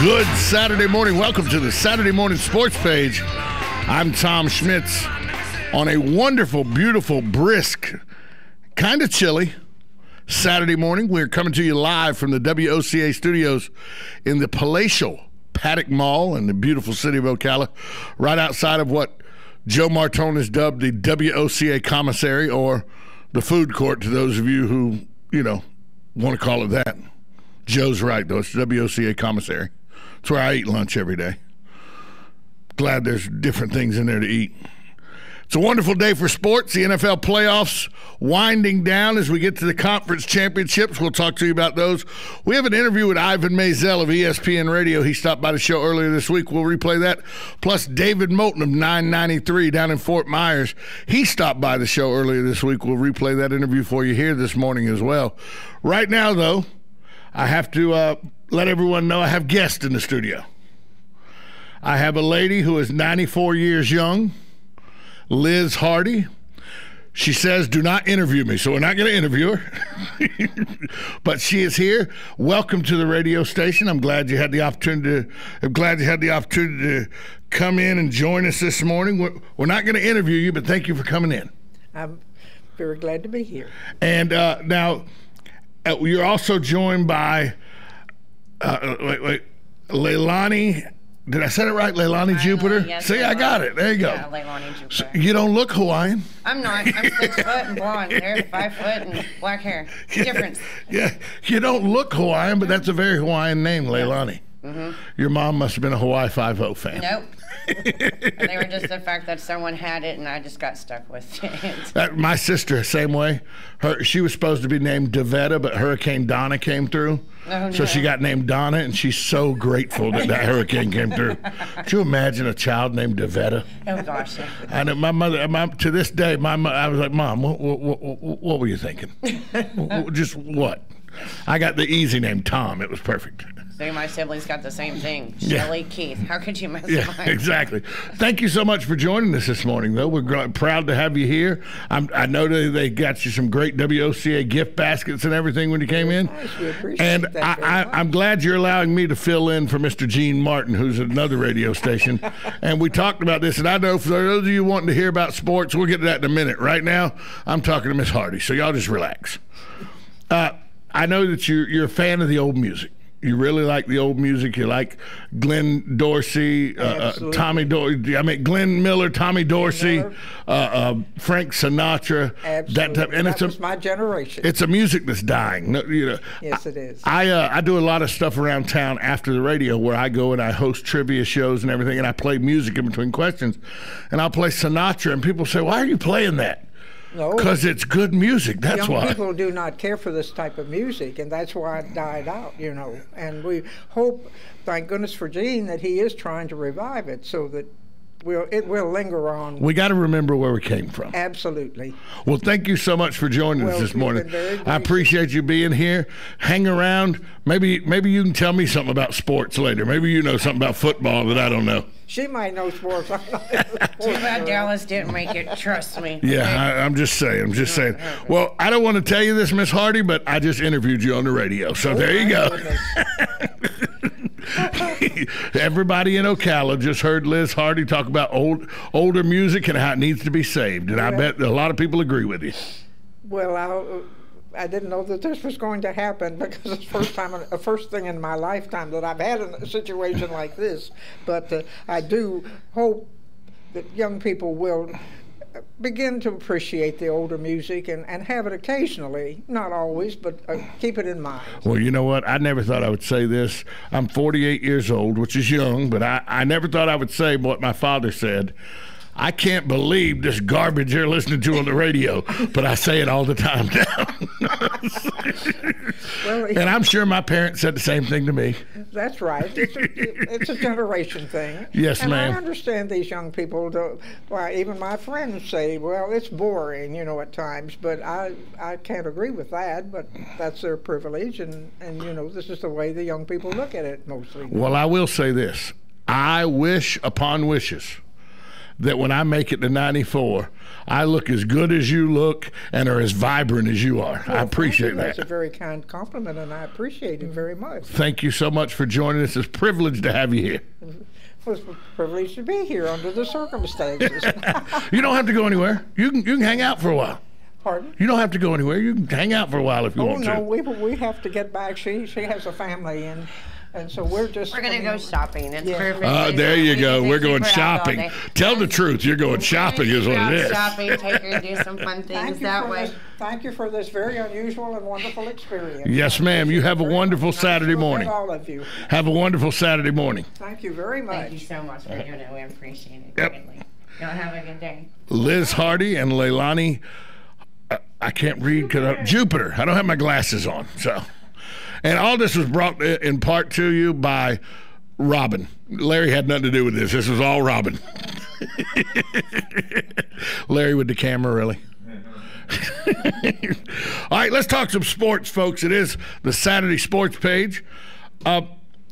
Good Saturday morning. Welcome to the Saturday Morning Sports Page. I'm Tom Schmitz on a wonderful, beautiful, brisk, kind of chilly Saturday morning. We're coming to you live from the WOCA studios in the palatial Paddock Mall in the beautiful city of Ocala, right outside of what Joe Martone has dubbed the WOCA commissary, or the food court to those of you who, want to call it that. Joe's right, though. It's WOCA commissary. It's where I eat lunch every day. Glad there's different things in there to eat. It's a wonderful day for sports. The NFL playoffs winding down as we get to the conference championships. We'll talk to you about those. We have an interview with Ivan Maisel of ESPN Radio. He stopped by the show earlier this week. We'll replay that. Plus, David Moulton of 993 down in Fort Myers. He stopped by the show earlier this week. We'll replay that interview for you here this morning as well. Right now, though, I have to let everyone know I have guests in the studio. I have a lady who is 94 years young, Liz Hardy. She says, do not interview me, so we're not going to interview her. But she is here. Welcome to the radio station. I'm glad you had the opportunity to come in and join us this morning. We're not going to interview you, but thank you for coming in. I'm very glad to be here. And now, you're also joined by Leilani. Did I say it right? Leilani Jupiter? Yes, See, Leilani. I got it. There you go. Yeah, Leilani Jupiter. So you don't look Hawaiian. I'm not. I'm 6 foot and blonde hair, 5 foot and black hair. Difference. Yeah, you don't look Hawaiian, but that's a very Hawaiian name, Leilani. Mm-hmm. Your mom must have been a Hawaii Five-0 fan. Nope. They were just the fact that someone had it and I just got stuck with it. My sister, same way. She was supposed to be named Devetta, but Hurricane Donna came through. Oh, no. So she got named Donna, and she's so grateful that hurricane came through. Could you imagine a child named Devetta? Oh, gosh. I know my mother, to this day, I was like, Mom, what were you thinking? Just what? I got the easy name, Tom. It was perfect. So my siblings got the same thing. Yeah. Shelly, Keith. How could you mess Yeah, up? exactly. Thank you so much for joining us this morning, though. We're proud to have you here. I know that they got you some great WOCA gift baskets and everything when you came in. Nice. We appreciate And that very much. I'm glad you're allowing me to fill in for Mr. Gene Martin, who's at another radio station. And we talked about this, and I know for those of you wanting to hear about sports, we'll get to that in a minute. Right now, I'm talking to Miss Hardy, so y'all just relax. I know that you're a fan of the old music. You really like the old music. You like Glenn Dorsey, Glenn Miller, Tommy Dorsey, Frank Sinatra. Absolutely. That was my generation. It's a music that's dying. Yes, it is. I do a lot of stuff around town after the radio where I go and I host trivia shows and everything, and I play music in between questions. And I'll play Sinatra, and people say, why are you playing that? No, because it's good music. That's why. Young people do not care for this type of music, and that's why it died out, And we hope, thank goodness for Gene, that he is trying to revive it so that it will linger on. We got to remember where we came from. Absolutely. Well, thank you so much for joining us this morning. I appreciate you being here. Hang around. Maybe you can tell me something about sports later. Maybe you know something about football that I don't know. She might know sports. Too bad Dallas didn't make it. Trust me. Yeah, I'm just saying. Well, I don't want to tell you this, Miss Hardy, but I just interviewed you on the radio. So there you go. Everybody in Ocala just heard Liz Hardy talk about older music and how it needs to be saved, and I bet a lot of people agree with you. Well, I didn't know that this was going to happen because it's the first thing in my lifetime that I've had a situation like this. But I do hope that young people will begin to appreciate the older music and have it occasionally, not always, but keep it in mind. Well, you know what? I never thought I would say this. I'm 48 years old, which is young, but I never thought I would say what my father said. I can't believe this garbage you're listening to on the radio, but I say it all the time now. And I'm sure my parents said the same thing to me. That's right. It's a generation thing. Yes, and ma'am. I understand these young people. Even my friends say, well, it's boring, at times. But I can't agree with that, but that's their privilege. And this is the way the young people look at it mostly. Well, I will say this. I wish upon wishes that when I make it to 94, I look as good as you look and are as vibrant as you are. Well, I appreciate that. That's a very kind compliment, and I appreciate it very much. Thank you so much for joining us. It's a privilege to have you here. Well, it's a privilege to be here under the circumstances. You don't have to go anywhere. You can hang out for a while. Pardon? You don't have to go anywhere. You can hang out for a while if you want no, to. we have to get back. She has a family, and so we're gonna go shopping. It's perfect. There you go. We're going shopping. Tell the truth. You're going shopping is what it is. Shopping, take her to do some fun things that way. Thank you for this very unusual and wonderful experience. Yes, ma'am. You have a wonderful Saturday morning. All of you. Have a wonderful Saturday morning. Thank you very much. Thank you so much for doing it. We appreciate it Yep. greatly. Y'all have a good day. Liz Hardy and Leilani. I can't read because Jupiter. I don't have my glasses on. So, and all this was brought in part to you by Robin. Larry had nothing to do with this. This was all Robin. Larry with the camera, really. All right, let's talk some sports, folks. It is the Saturday Sports Page.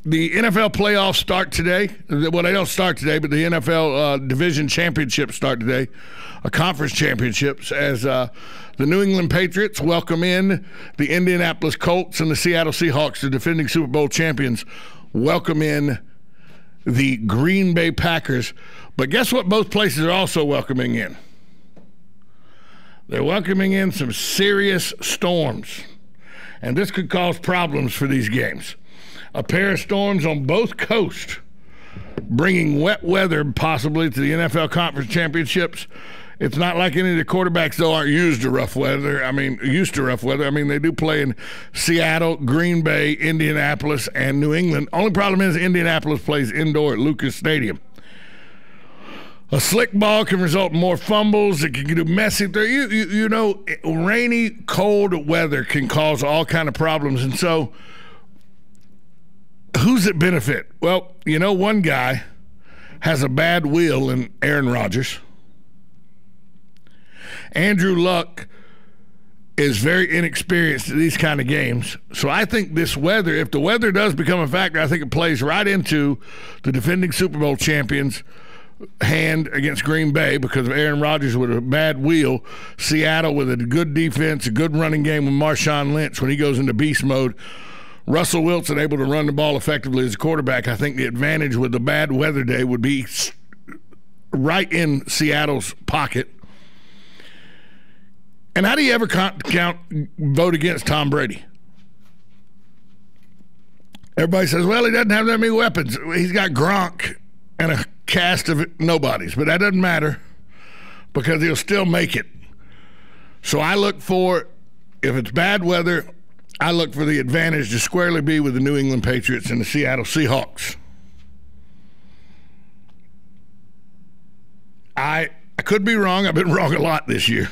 The NFL playoffs start today. Well, they don't start today, but the NFL division championships start today, conference championships, as the New England Patriots welcome in the Indianapolis Colts, and the Seattle Seahawks, the defending Super Bowl champions, welcome in the Green Bay Packers. But guess what both places are also welcoming in? They're welcoming in some serious storms, and this could cause problems for these games. A pair of storms on both coasts, bringing wet weather possibly to the NFL Conference Championships. It's not like any of the quarterbacks, though, aren't used to rough weather. I mean, they do play in Seattle, Green Bay, Indianapolis, and New England. Only problem is Indianapolis plays indoor at Lucas Stadium. A slick ball can result in more fumbles. It can do messy. You know, rainy, cold weather can cause all kind of problems. And so who's it benefit? Well, you know, one guy has a bad wheel in Aaron Rodgers. Andrew Luck is very inexperienced at these kind of games. So I think this weather, if the weather does become a factor, I think it plays right into the defending Super Bowl champions' hand against Green Bay because of Aaron Rodgers with a bad wheel. Seattle with a good defense, a good running game with Marshawn Lynch when he goes into beast mode. Russell Wilson able to run the ball effectively as a quarterback. I think the advantage with the bad weather day would be right in Seattle's pocket. And how do you ever vote against Tom Brady? Everybody says, well, he doesn't have that many weapons. He's got Gronk and a cast of nobodies, but that doesn't matter because he'll still make it. So I look for, if it's bad weather, I look for the advantage to squarely be with the New England Patriots and the Seattle Seahawks. I could be wrong. I've been wrong a lot this year.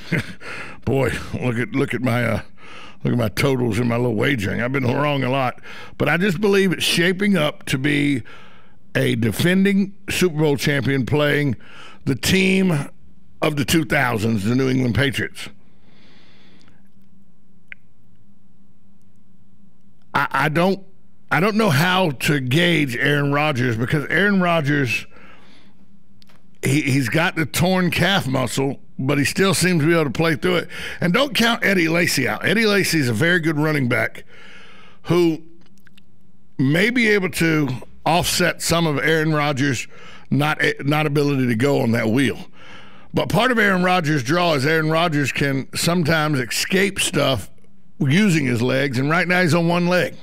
Boy, look at my totals and my little wagering. I've been wrong a lot, but I just believe it's shaping up to be a defending Super Bowl champion playing the team of the 2000s, the New England Patriots. I don't know how to gauge Aaron Rodgers because Aaron Rodgers, he's got the torn calf muscle, but he still seems to be able to play through it. And don't count Eddie Lacy out. Eddie Lacy is a very good running back who may be able to offset some of Aaron Rodgers' not ability to go on that wheel. But part of Aaron Rodgers' draw is Aaron Rodgers can sometimes escape stuff using his legs, and right now he's on one leg.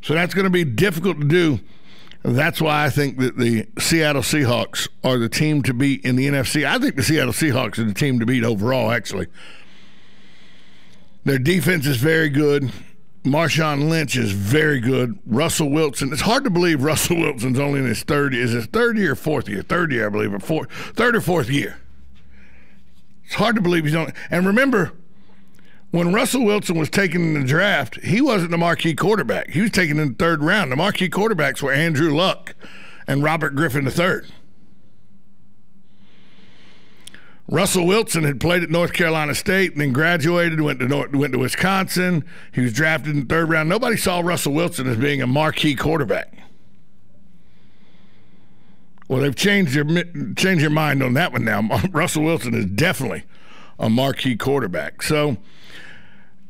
So that's going to be difficult to do. That's why I think that the Seattle Seahawks are the team to beat in the NFC. I think the Seattle Seahawks are the team to beat overall, actually. Their defense is very good. Marshawn Lynch is very good. Russell Wilson. It's hard to believe Russell Wilson's only in his third year. Is it third year or fourth year? Third year, I believe, or third or fourth year. It's hard to believe he's only. And remember, when Russell Wilson was taken in the draft, he wasn't the marquee quarterback. He was taken in the third round. The marquee quarterbacks were Andrew Luck and Robert Griffin III. Russell Wilson had played at North Carolina State and then graduated, went to Wisconsin. He was drafted in the third round. Nobody saw Russell Wilson as being a marquee quarterback. Well, they've changed their mind on that one now. Russell Wilson is definitely a marquee quarterback. So,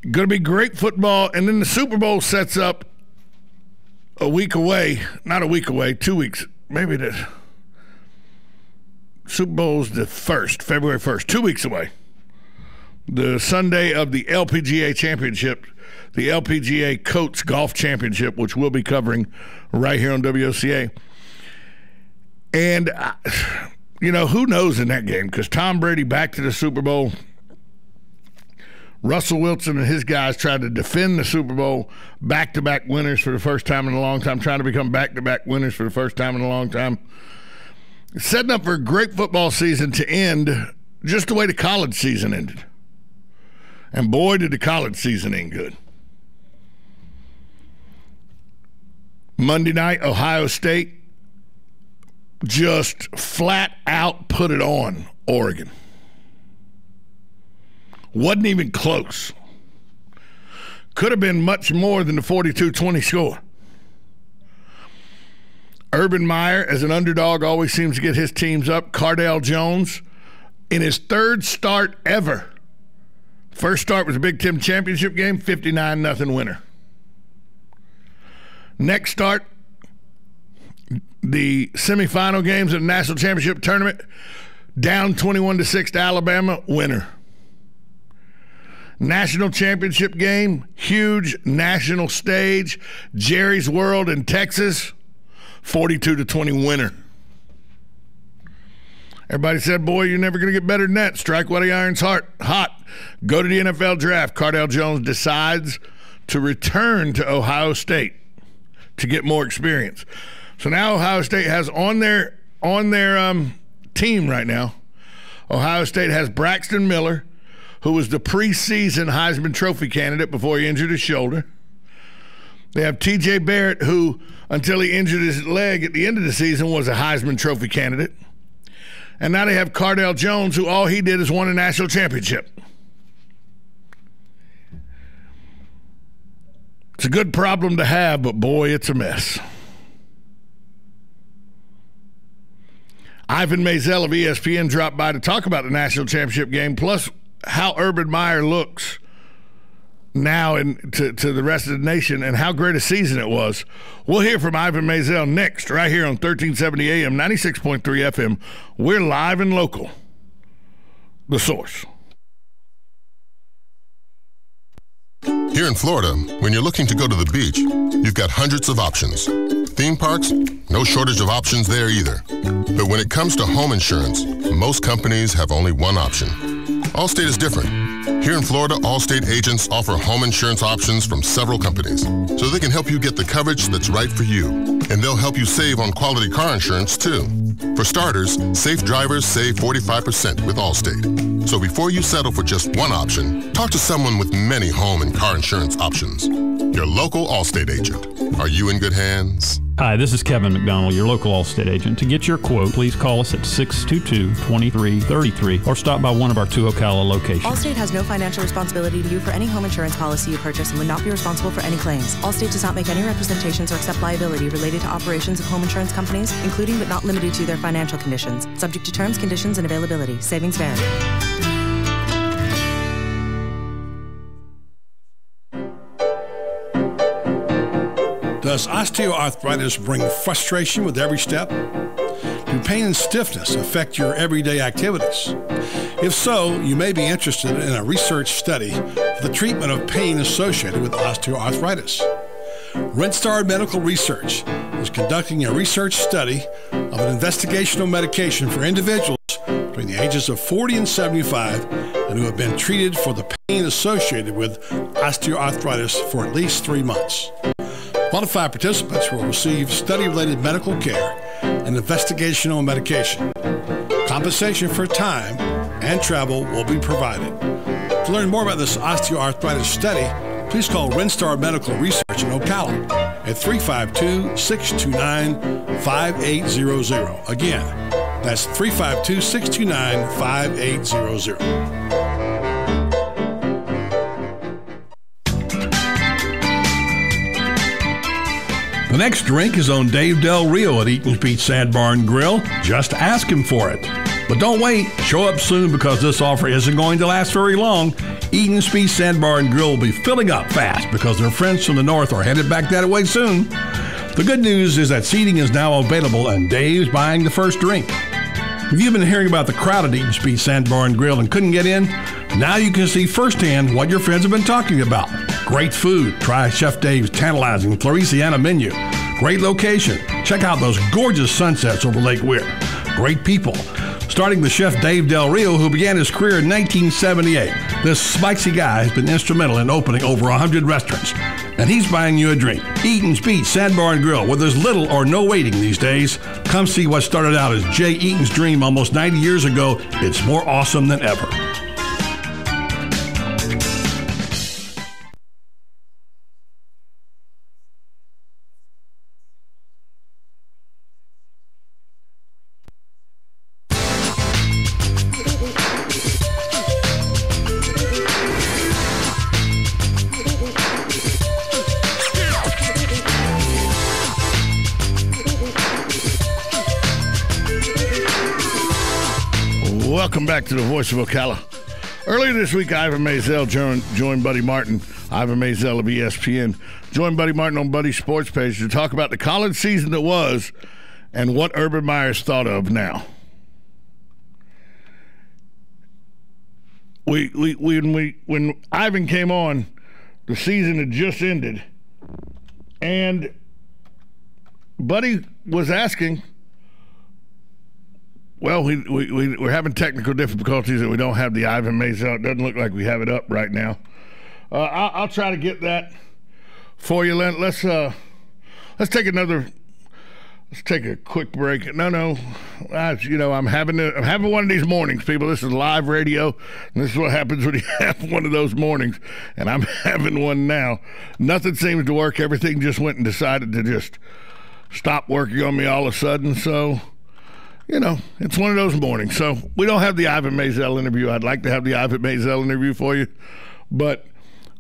going to be great football. And then the Super Bowl sets up a week away. Not a week away, 2 weeks. Maybe the Super Bowl's the 1st, February 1st, 2 weeks away. The Sunday of the LPGA Championship, the LPGA Coates Golf Championship, which we'll be covering right here on WOCA. And, who knows in that game? Because Tom Brady back to the Super Bowl. Russell Wilson and his guys tried to defend the Super Bowl, back-to-back winners for the first time in a long time, trying to become back-to-back winners for the first time in a long time. Setting up for a great football season to end just the way the college season ended. And boy, did the college season end good. Monday night, Ohio State just flat out put it on Oregon. Wasn't even close. Could have been much more than the 42-20 score. Urban Meyer, as an underdog, always seems to get his teams up. Cardale Jones, in his third start ever. First start was a Big Ten championship game, 59-0 winner. Next start, the semifinal games of the national championship tournament, down 21-6 to Alabama, winner. National championship game, huge national stage, Jerry's World in Texas, 42-20 winner. Everybody said, boy, you're never going to get better than that. Strike while the iron's hot. Go to the NFL draft. Cardale Jones decides to return to Ohio State to get more experience. So now Ohio State has on their team right now, Ohio State has Braxton Miller, who was the preseason Heisman Trophy candidate before he injured his shoulder. They have T.J. Barrett, who, until he injured his leg at the end of the season, was a Heisman Trophy candidate. And now they have Cardale Jones, who all he did is won a national championship. It's a good problem to have, but boy, it's a mess. Ivan Maisel of ESPN dropped by to talk about the national championship game, plus how Urban Meyer looks now and to the rest of the nation and how great a season it was. We'll hear from Ivan Maisel next, right here on 1370 AM, 96.3 FM. We're live and local. The Source. Here in Florida, when you're looking to go to the beach, you've got hundreds of options. Theme parks, no shortage of options there either. But when it comes to home insurance, most companies have only one option. Allstate is different. Here in Florida, Allstate agents offer home insurance options from several companies, so they can help you get the coverage that's right for you. And they'll help you save on quality car insurance, too. For starters, safe drivers save 45% with Allstate. So before you settle for just one option, talk to someone with many home and car insurance options. Your local Allstate agent. Are you in good hands? Hi, this is Kevin McDonald, your local Allstate agent. To get your quote, please call us at 622-2333 or stop by one of our two Ocala locations. Allstate has no financial responsibility to you for any home insurance policy you purchase and would not be responsible for any claims. Allstate does not make any representations or accept liability related to operations of home insurance companies, including but not limited to their financial conditions. Subject to terms, conditions, and availability. Savings vary. Does osteoarthritis bring frustration with every step? Do pain and stiffness affect your everyday activities? If so, you may be interested in a research study for the treatment of pain associated with osteoarthritis. Renstar Medical Research is conducting a research study of an investigational medication for individuals between the ages of 40 and 75 and who have been treated for the pain associated with osteoarthritis for at least 3 months. Qualified participants will receive study-related medical care and investigational medication. Compensation for time and travel will be provided. To learn more about this osteoarthritis study, please call Renstar Medical Research in Ocala at 352-629-5800. Again, that's 352-629-5800. The next drink is on Dave Del Rio at Eaton's Beach Sand Bar and Grill. Just ask him for it. But don't wait. Show up soon because this offer isn't going to last very long. Eaton's Beach Sand Bar and Grill will be filling up fast because their friends from the north are headed back that way soon. The good news is that seating is now available and Dave's buying the first drink. If you've been hearing about the crowd at Eaton's Beach Sand Bar and Grill and couldn't get in, now you can see firsthand what your friends have been talking about. Great food. Try Chef Dave's tantalizing Floresiana menu. Great location. Check out those gorgeous sunsets over Lake Weir. Great people. Starting with Chef Dave Del Rio, who began his career in 1978. This spicy guy has been instrumental in opening over 100 restaurants. And he's buying you a drink. Eaton's Beach Sand Bar and Grill, where there's little or no waiting these days. Come see what started out as Jay Eaton's dream almost 90 years ago. It's more awesome than ever. Welcome back to the Voice of Ocala. Earlier this week, Ivan Maisel joined Buddy Martin. Ivan Maisel of ESPN joined Buddy Martin on Buddy's sports page to talk about the college season that was and what Urban Meyer's thought of now. When Ivan came on, the season had just ended, and Buddy was asking, well, we're having technical difficulties and we don't have the Ivan Maisel. It doesn't look like we have it up right now. I'll try to get that for you. Let's take a quick break. No, I'm having one of these mornings, people. This is live radio, and this is what happens when you have one of those mornings. And I'm having one now. Nothing seems to work. Everything just went and decided to just stop working on me all of a sudden. So, it's one of those mornings. So we don't have the Ivan Maisel interview. I'd like to have the Ivan Maisel interview for you, but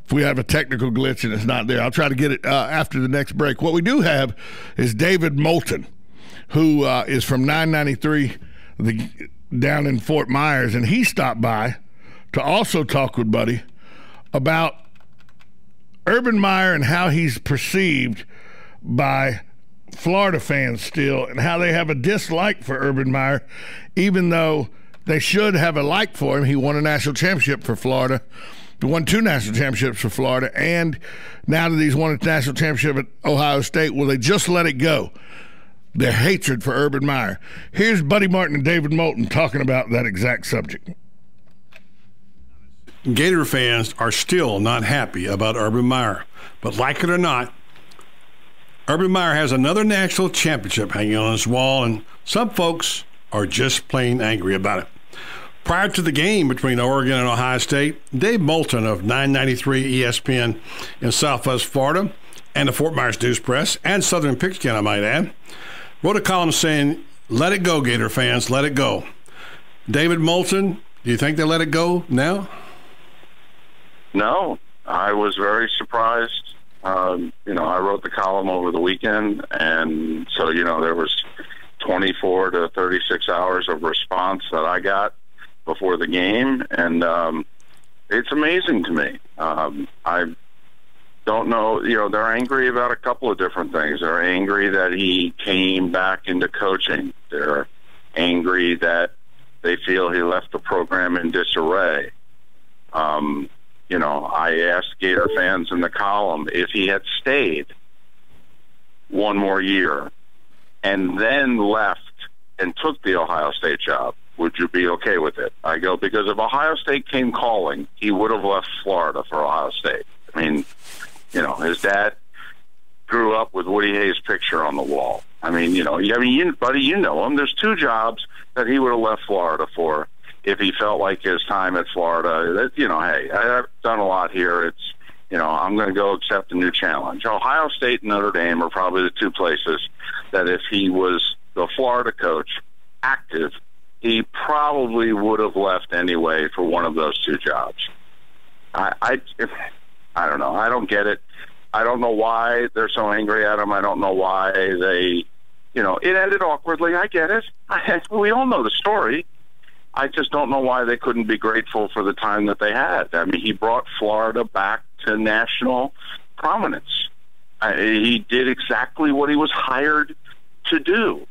if we have a technical glitch and it's not there, I'll try to get it after the next break. What we do have is David Moulton, who is from 993 down in Fort Myers, and he stopped by to also talk with Buddy about Urban Meyer and how he's perceived by Florida fans still, and how they have a dislike for Urban Meyer, even though they should have a like for him. He won a national championship for Florida. He won 2 national championships for Florida, and now that he's won a national championship at Ohio State, will they just let it go? Their hatred for Urban Meyer. Here's Buddy Martin and David Moulton talking about that exact subject. Gator fans are still not happy about Urban Meyer, but like it or not, Urban Meyer has another national championship hanging on his wall, and some folks are just plain angry about it. Prior to the game between Oregon and Ohio State, Dave Moulton of 993 ESPN in Southwest Florida and the Fort Myers News Press and Southern Pigskin, I might add, wrote a column saying, "Let it go, Gator fans, let it go." David Moulton, do you think they let it go now? No, I was very surprised. I wrote the column over the weekend, and so, there was 24 to 36 hours of response that I got before the game, and it's amazing to me. I don't know, they're angry about a couple of different things. They're angry that he came back into coaching. They're angry that they feel he left the program in disarray. I asked Gator fans in the column, if he had stayed one more year and then left and took the Ohio State job, would you be okay with it? I go, because if Ohio State came calling, he would have left Florida for Ohio State. I mean, his dad grew up with Woody Hayes' picture on the wall. Buddy, you know him. There's 2 jobs that he would have left Florida for if he felt like his time at Florida, hey, I've done a lot here. It's, I'm going to go accept a new challenge. Ohio State and Notre Dame are probably the 2 places that if he was the Florida coach active, he probably would have left anyway for one of those 2 jobs. I don't know. I don't get it. I don't know why they're so angry at him. I don't know why they, it ended awkwardly. I get it. We all know the story. I just don't know why they couldn't be grateful for the time that they had. I mean, he brought Florida back to national prominence. He did exactly what he was hired to do.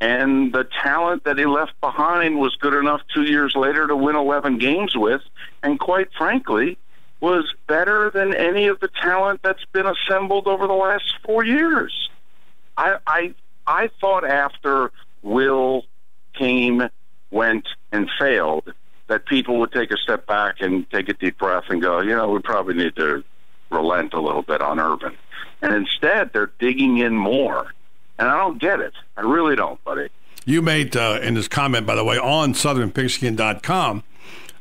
And the talent that he left behind was good enough 2 years later to win 11 games with, and quite frankly, was better than any of the talent that's been assembled over the last 4 years. I thought after Will came, went, and failed, that people would take a step back and take a deep breath and go, we probably need to relent a little bit on Urban. And instead, they're digging in more. And I don't get it. I really don't, buddy. You made, in this comment, by the way, on southernpigskin.com,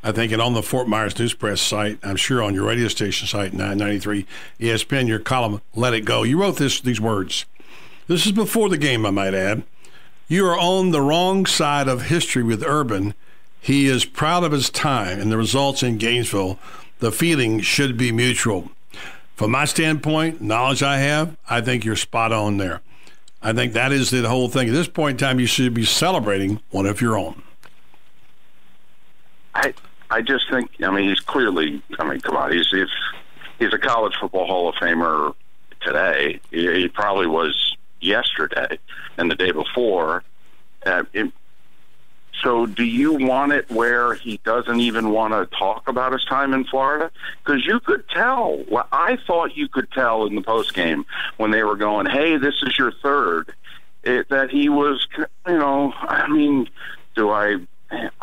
I think, and on the Fort Myers News Press site, I'm sure on your radio station site, 993 ESPN, your column, Let It Go. You wrote these words. This is before the game, I might add. You are on the wrong side of history with Urban. He is proud of his time and the results in Gainesville. The feeling should be mutual. From my standpoint, knowledge I have, I think you're spot on there. I think that is the whole thing. At this point in time, you should be celebrating one of your own. I just think, he's clearly, come on, he's a college football Hall of Famer today. He probably was yesterday and the day before. So do you want it where he doesn't even want to talk about his time in Florida? Because you could tell. Well, I thought you could tell in the postgame when they were going, hey, this is your third, that he was, I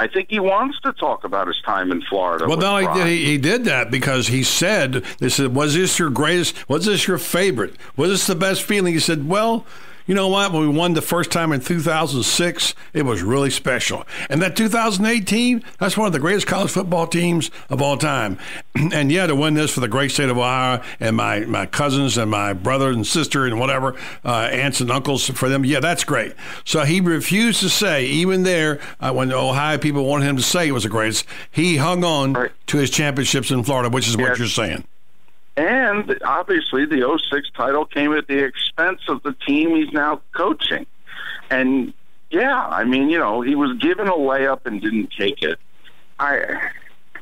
think he wants to talk about his time in Florida. Well, no, he did that because he said, they said, was this your greatest, was this your favorite? Was this the best feeling? He said, well, you know what? When we won the first time in 2006, it was really special. And that 2018, that's one of the greatest college football teams of all time. And yeah, to win this for the great state of Ohio and my cousins and my brother and sister and whatever, aunts and uncles for them, yeah, that's great. So he refused to say, even there, when the Ohio people wanted him to say it was the greatest, he hung on to his championships in Florida, which is what you're saying. And obviously the 06 title came at the expense of the team he's now coaching. And yeah, he was given a layup and didn't take it. I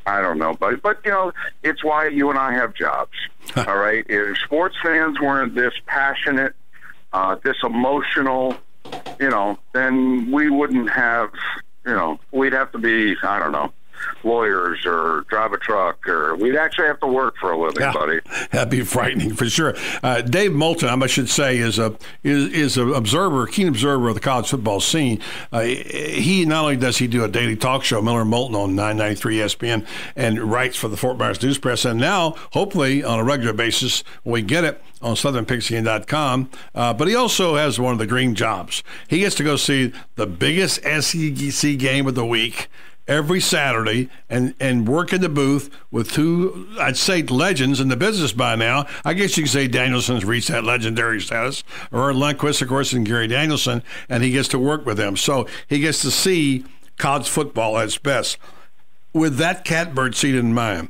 don't know, but it's why you and I have jobs. All right. If sports fans weren't this passionate, this emotional, then we wouldn't have, we'd have to be, I don't know, lawyers or drive a truck, or we'd actually have to work for a living, buddy. That'd be frightening for sure. Dave Moulton, I should say, is a observer, keen observer of the college football scene. He not only does he do a daily talk show, Miller Moulton, on 993 ESPN, and writes for the Fort Myers News Press, and now hopefully on a regular basis we get it on southernpigskin.com. But he also has one of the dream jobs. He gets to go see the biggest SEC game of the week every Saturday and work in the booth with two, I'd say, legends in the business by now. I guess you could say Danielson's reached that legendary status, or Lundquist, of course, and Gary Danielson, and he gets to work with them. So he gets to see college football at its best. With that catbird seat in mind,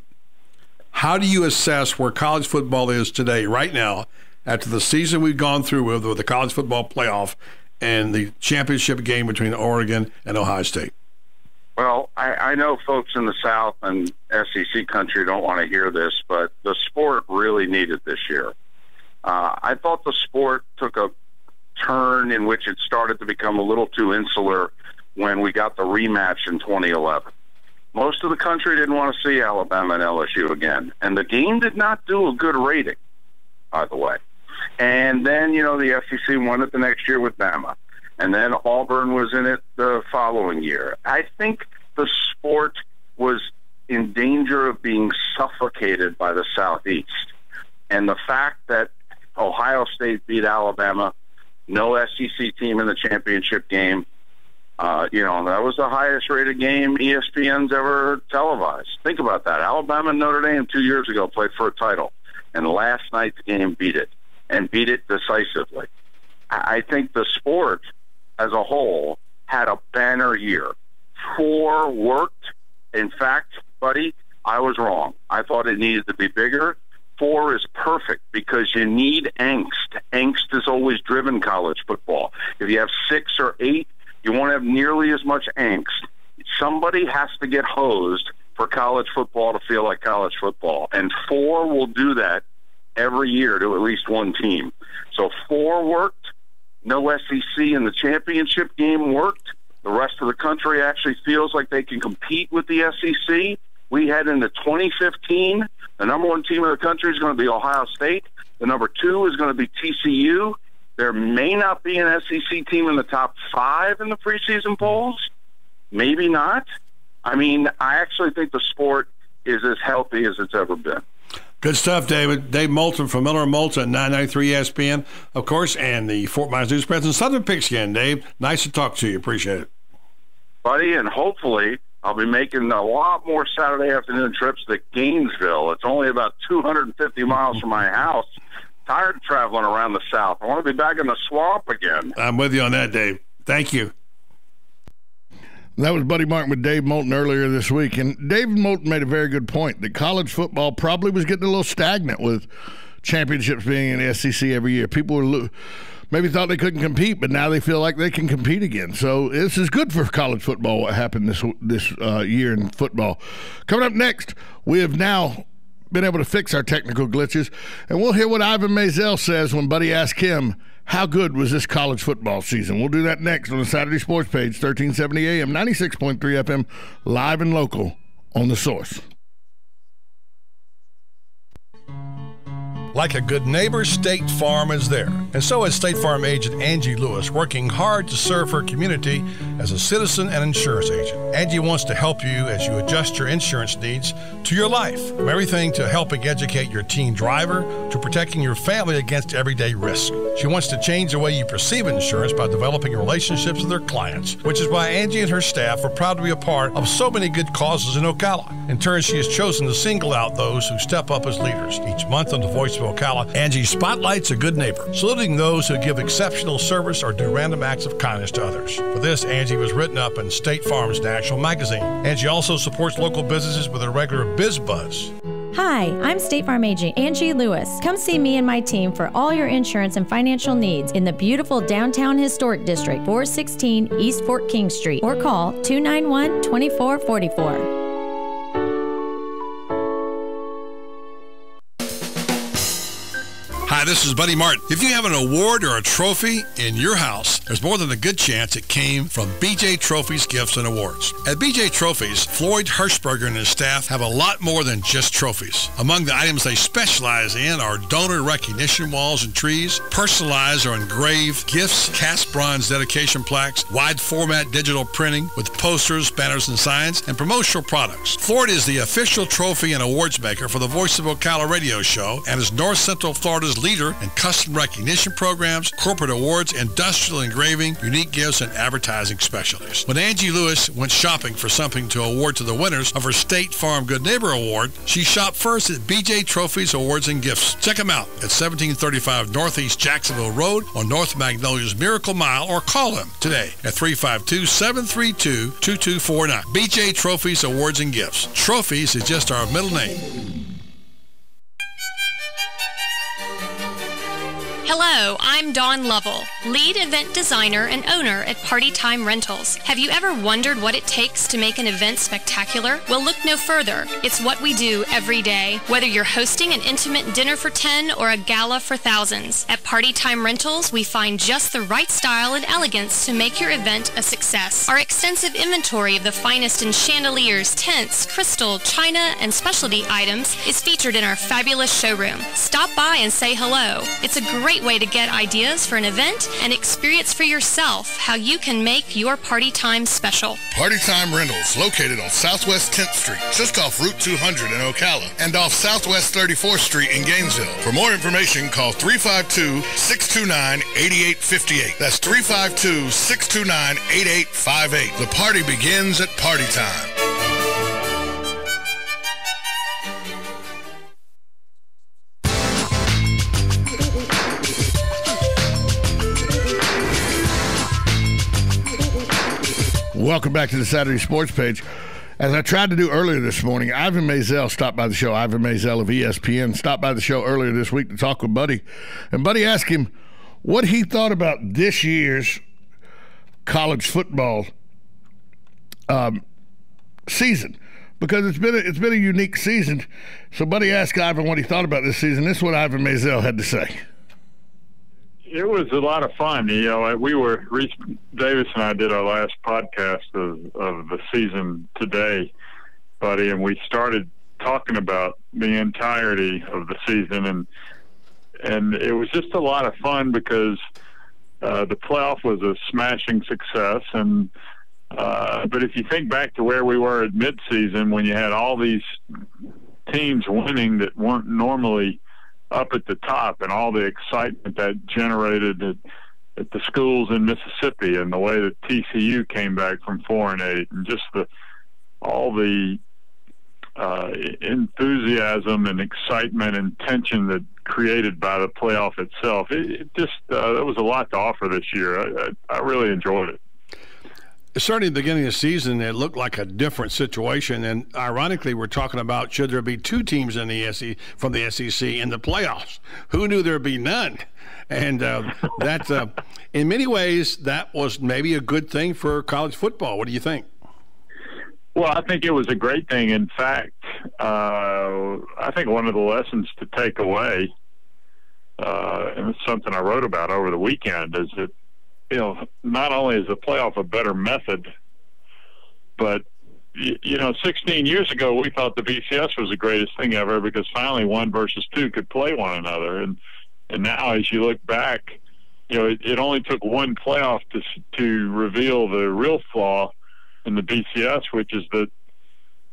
how do you assess where college football is today, right now, after the season we've gone through with the college football playoff and the championship game between Oregon and Ohio State? Well, I know folks in the South and SEC country don't want to hear this, but the sport really needed this year. I thought the sport took a turn in which it started to become a little too insular when we got the rematch in 2011. Most of the country didn't want to see Alabama and LSU again, and the game did not do a good rating, by the way. And then, the SEC won it the next year with Bama. And then Auburn was in it the following year. I think the sport was in danger of being suffocated by the Southeast. And the fact that Ohio State beat Alabama, no SEC team in the championship game, that was the highest rated game ESPN's ever televised. Think about that. Alabama and Notre Dame 2 years ago played for a title. And last night's game beat it, and beat it decisively. I think the sport as a whole had a banner year. 4 worked. In fact, buddy, I was wrong. I thought it needed to be bigger. 4 is perfect because you need angst. Angst has always driven college football. If you have 6 or 8, you won't have nearly as much angst. Somebody has to get hosed for college football to feel like college football. And 4 will do that every year to at least one team. So 4 worked. No SEC in the championship game worked. The rest of the country actually feels like they can compete with the SEC. We head into 2015. The number 1 team in the country is going to be Ohio State. The number 2 is going to be TCU. There may not be an SEC team in the top 5 in the preseason polls. Maybe not. I mean, I actually think the sport is as healthy as it's ever been. Good stuff, David. Dave Moulton from Miller & Moulton at 993 ESPN, of course, and the Fort Myers News Press and Southern Pigskin. Dave, nice to talk to you. Appreciate it. Buddy, and hopefully I'll be making a lot more Saturday afternoon trips to Gainesville. It's only about 250 miles from my house. Tired of traveling around the South. I want to be back in the swamp again. I'm with you on that, Dave. Thank you. That was Buddy Martin with Dave Moulton earlier this week. And Dave Moulton made a very good point that college football probably was getting a little stagnant with championships being in the SEC every year. People were maybe thought they couldn't compete, but now they feel like they can compete again. So this is good for college football, what happened this year in football. Coming up next, we have now been able to fix our technical glitches, and we'll hear what Ivan Maisel says when Buddy asked him, how good was this college football season? We'll do that next on the Saturday Sports Page, 1370 AM, 96.3 FM, live and local on The Source. Like a good neighbor, State Farm is there. And so is State Farm agent Angie Lewis, working hard to serve her community as a citizen and insurance agent. Angie wants to help you as you adjust your insurance needs to your life. From everything to helping educate your teen driver to protecting your family against everyday risk. She wants to change the way you perceive insurance by developing relationships with her clients, which is why Angie and her staff are proud to be a part of so many good causes in Ocala. In turn, she has chosen to single out those who step up as leaders. Each month on the Voice of Ocala, Angie spotlights a good neighbor, saluting those who give exceptional service or do random acts of kindness to others. For this, Angie was written up in State Farm's National Magazine. Angie also supports local businesses with a regular Biz Buzz. Hi, I'm State Farm agent Angie Lewis. Come see me and my team for all your insurance and financial needs in the beautiful downtown historic district, 416 East Fort King Street, or call 291-2444. Hi, this is Buddy Martin. If you have an award or a trophy in your house, there's more than a good chance it came from BJ Trophies Gifts and Awards. At BJ Trophies, Floyd Hirschberger and his staff have a lot more than just trophies. Among the items they specialize in are donor recognition walls and trees, personalized or engraved gifts, cast bronze dedication plaques, wide format digital printing with posters, banners, and signs, and promotional products. Floyd is the official trophy and awards maker for the Voice of Ocala radio show and is North Central Florida's leader in custom recognition programs, corporate awards, industrial engraving, unique gifts, and advertising specialties. When Angie Lewis went shopping for something to award to the winners of her State Farm Good Neighbor Award, she shopped first at BJ Trophies Awards and Gifts. Check them out at 1735 Northeast Jacksonville Road on North Magnolia's Miracle Mile, or call them today at 352-732-2249. BJ Trophies Awards and Gifts. Trophies is just our middle name. Hello, I'm Dawn Lovell, lead event designer and owner at Party Time Rentals. Have you ever wondered what it takes to make an event spectacular? Well, look no further. It's what we do every day. Whether you're hosting an intimate dinner for 10 or a gala for thousands, at Party Time Rentals, we find just the right style and elegance to make your event a success. Our extensive inventory of the finest in chandeliers, tents, crystal, china, and specialty items is featured in our fabulous showroom. Stop by and say hello. It's a great way to get ideas for an event and experience for yourself how you can make your party time special. Party Time Rentals, located on Southwest 10th Street, just off Route 200 in Ocala, and off Southwest 34th Street in Gainesville. For more information, call 352-629-8858. That's 352-629-8858. The party begins at Party Time. Welcome back to the Saturday Sports Page. As I tried to do earlier this morning, Ivan Maisel stopped by the show. Ivan Maisel of ESPN stopped by the show earlier this week to talk with Buddy. And Buddy asked him what he thought about this year's college football season, because it's been a unique season. So Buddy asked Ivan what he thought about this season. This is what Ivan Maisel had to say. It was a lot of fun. You know, Reese Davis and I did our last podcast of the season today, Buddy, and we started talking about the entirety of the season, and it was just a lot of fun because the playoff was a smashing success, and but if you think back to where we were at midseason, when you had all these teams winning that weren't normally up at the top, and all the excitement that generated at the schools in Mississippi, and the way that TCU came back from 4-8, and just all the enthusiasm and excitement and tension that created by the playoff itself, it just there was a lot to offer this year. I really enjoyed it. Certainly, at the beginning of the season, it looked like a different situation. And ironically, we're talking about should there be two teams in the from the SEC in the playoffs? Who knew there'd be none? And that, in many ways, that was maybe a good thing for college football. What do you think? Well, I think it was a great thing. In fact, I think one of the lessons to take away, and it's something I wrote about over the weekend, is that, you know, not only is the playoff a better method, but, you know, 16 years ago we thought the BCS was the greatest thing ever because finally 1 versus 2 could play one another. And now as you look back, you know, it only took one playoff to reveal the real flaw in the BCS, which is that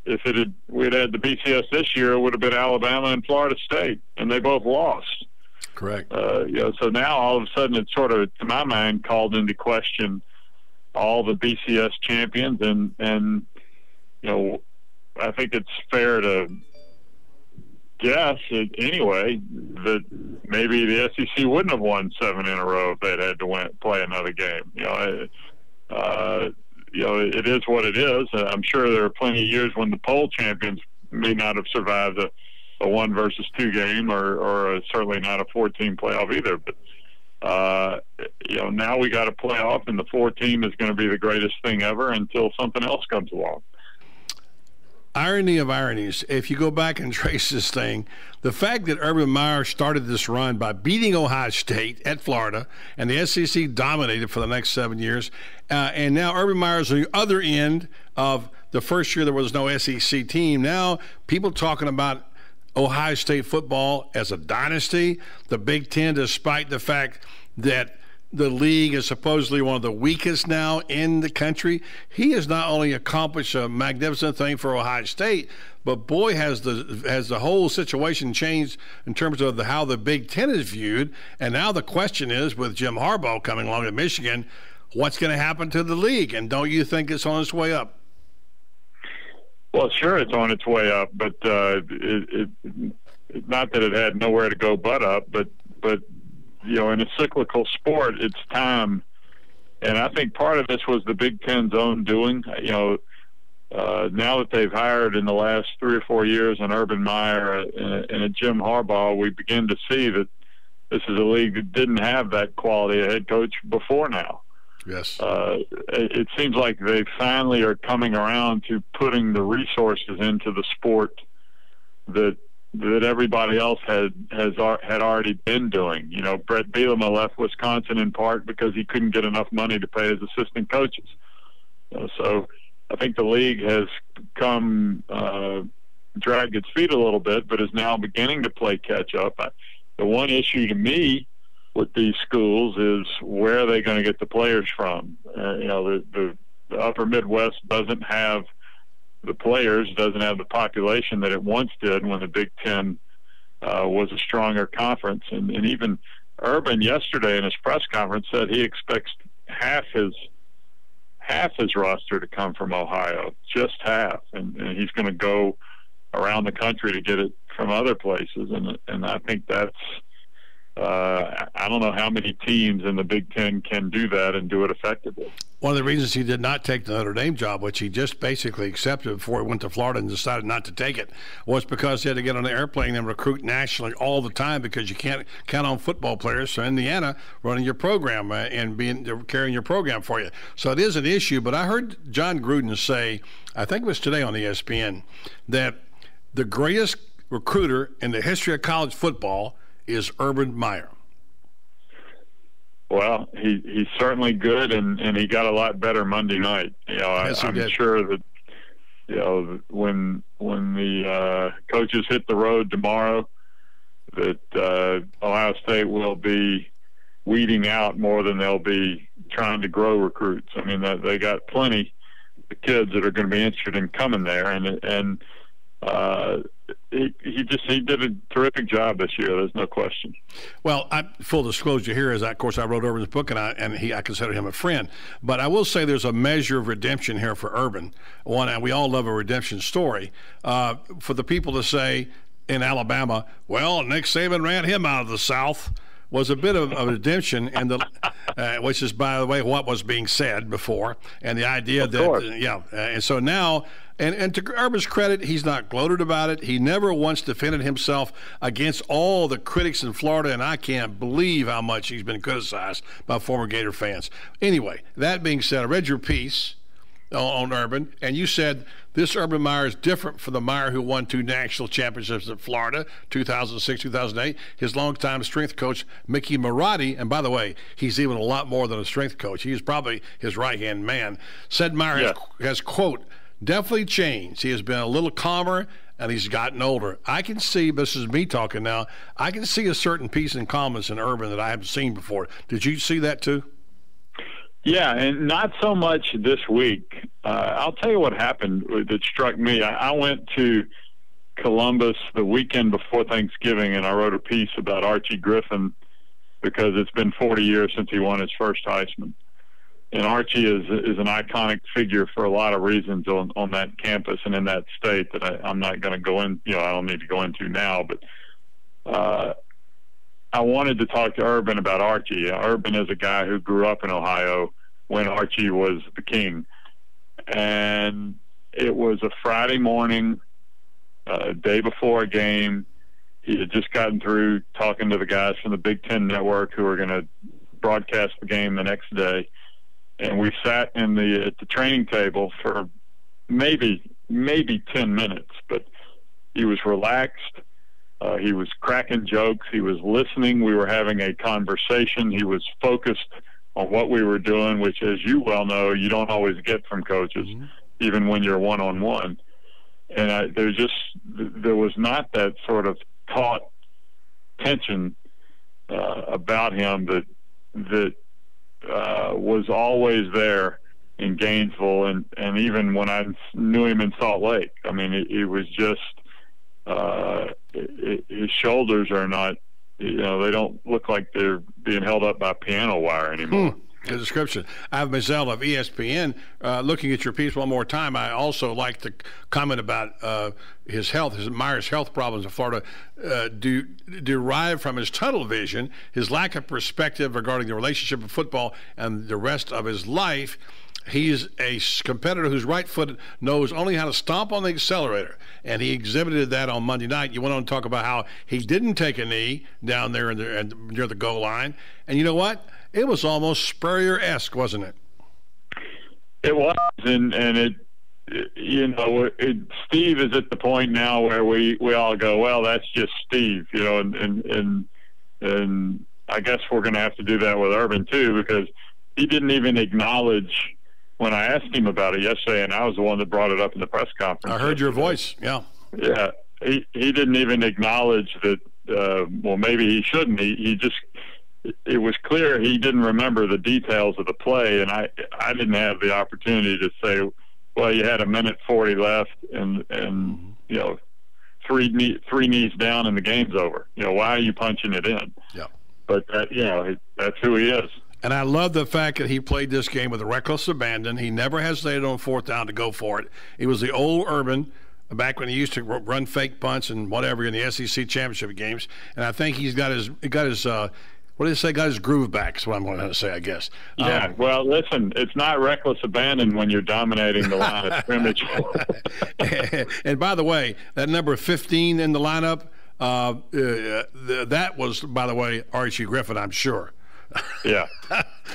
if we'd had the BCS this year, it would have been Alabama and Florida State, and they both lost. Correct. You know, so now all of a sudden it's sort of, to my mind, called into question all the BCS champions, and you know, I think it's fair to guess anyway that maybe the SEC wouldn't have won 7 in a row if they'd had to play another game. You know, it is what it is. I'm sure there are plenty of years when the poll champions may not have survived a 1 versus 2 game, or certainly not a 4-team playoff either. But you know, now we got a playoff, and the 4-team is going to be the greatest thing ever until something else comes along. Irony of ironies, if you go back and trace this thing, the fact that Urban Meyer started this run by beating Ohio State at Florida, and the SEC dominated for the next 7 years, and now Urban Meyer's on the other end of the first year there was no SEC team. Now people talking about Ohio State football as a dynasty, the Big Ten, despite the fact that the league is supposedly one of the weakest now in the country. He has not only accomplished a magnificent thing for Ohio State, but boy, has the whole situation changed in terms of how the Big Ten is viewed. And now the question is, with Jim Harbaugh coming along to Michigan, what's going to happen to the league? And don't you think it's on its way up? Well, sure, it's on its way up, but it's not that it had nowhere to go but up, but you know, in a cyclical sport, it's time. And I think part of this was the Big Ten's own doing. You know, now that they've hired in the last 3 or 4 years an Urban Meyer and a Jim Harbaugh, we begin to see that this is a league that didn't have that quality of head coach before now. Yes. It seems like they finally are coming around to putting the resources into the sport that everybody else had already been doing. You know, Brett Bielema left Wisconsin in part because he couldn't get enough money to pay his assistant coaches. So I think the league has dragged its feet a little bit, but is now beginning to play catch up. The one issue to me with these schools is where are they going to get the players from? You know, the upper Midwest doesn't have the players, doesn't have the population that it once did when the Big Ten was a stronger conference. And even Urban yesterday in his press conference said he expects half his roster to come from Ohio, just half, and he's going to go around the country to get it from other places. And I think that's I don't know how many teams in the Big Ten can do that and do it effectively. One of the reasons he did not take the Notre Dame job, which he just basically accepted before he went to Florida and decided not to take it, was because he had to get on the airplane and recruit nationally all the time because you can't count on football players from Indiana running your program and carrying your program for you. So it is an issue. But I heard John Gruden say, I think it was today on ESPN, that the greatest recruiter in the history of college football is Urban Meyer. Well, he's certainly good, and he got a lot better Monday night. Yes, I'm sure that when the coaches hit the road tomorrow, that Ohio State will be weeding out more than they'll be trying to grow recruits. I mean, they got plenty of kids that are going to be interested in coming there, and he did a terrific job this year. There's no question. Well, full disclosure here is, of course, I wrote Urban's book, and I consider him a friend. But I will say there's a measure of redemption here for Urban. One, and we all love a redemption story. For the people to say in Alabama, well, Nick Saban ran him out of the South, was a bit of a redemption, and which is, by the way, what was being said before, and the idea that, and so now, and to Urban's credit, he's not gloated about it. He never once defended himself against all the critics in Florida, and I can't believe how much he's been criticized by former Gator fans. Anyway, that being said, I read your piece on Urban, and you said this Urban Meyer is different from the Meyer who won 2 national championships at Florida, 2006, 2008. His longtime strength coach, Mickey Marotti, and by the way, he's even a lot more than a strength coach. He's probably his right-hand man, said Meyer has, quote, definitely changed. He has been a little calmer, and he's gotten older. I can see, this is me talking now, I can see a certain peace and calmness in Urban that I haven't seen before. Did you see that too? Yeah, and not so much this week. I'll tell you what happened that struck me. I went to Columbus the weekend before Thanksgiving, and I wrote a piece about Archie Griffin because it's been 40 years since he won his first Heisman. And Archie is an iconic figure for a lot of reasons on that campus and in that state that I'm not going to go in. I don't need to go into now, but I wanted to talk to Urban about Archie. Urban is a guy who grew up in Ohio when Archie was the king. And it was a Friday morning, day before a game. He had just gotten through talking to the guys from the Big Ten Network who were going to broadcast the game the next day. And we sat at the training table for maybe 10 minutes, but he was relaxed. He was cracking jokes. He was listening. We were having a conversation. He was focused on what we were doing, which, as you well know, you don't always get from coaches, even when you're one-on-one. And there was not that sort of taut tension about him that was always there in Gainesville, and even when I knew him in Salt Lake. I mean, it was just his shoulders are not, they don't look like they're being held up by piano wire anymore. Good description. Ivan Mazzell of ESPN. Looking at your piece one more time, I also like the comment about his health, Meyer's health problems in Florida derive from his tunnel vision, his lack of perspective regarding the relationship of football and the rest of his life. He's a competitor whose right foot knows only how to stomp on the accelerator, and he exhibited that on Monday night. You went on to talk about how he didn't take a knee down there near the goal line, and you know what? It was almost Spurrier-esque, wasn't it? It was, and Steve is at the point now where we all go, well, that's just Steve, and I guess we're going to have to do that with Urban too, because he didn't even acknowledge when I asked him about it yesterday, and I was the one that brought it up in the press conference. I heard your voice, yeah. Yeah, he didn't even acknowledge that, well, maybe he shouldn't. He just, it was clear he didn't remember the details of the play, and I didn't have the opportunity to say, well, you had 1:40 left, and three knees down and the game's over. Why are you punching it in? Yeah. But that's who he is. And I love the fact that he played this game with reckless abandon. He never hesitated on 4th down to go for it. He was the old Urban back when he used to run fake punts and whatever in the SEC championship games. And I think he's got his what do they say? Got his groove back is what I'm going to say, I guess. Yeah, well, listen, it's not reckless abandon when you're dominating the line of scrimmage. And by the way, that number 15 in the lineup, that was, by the way, Archie Griffin, I'm sure. Yeah.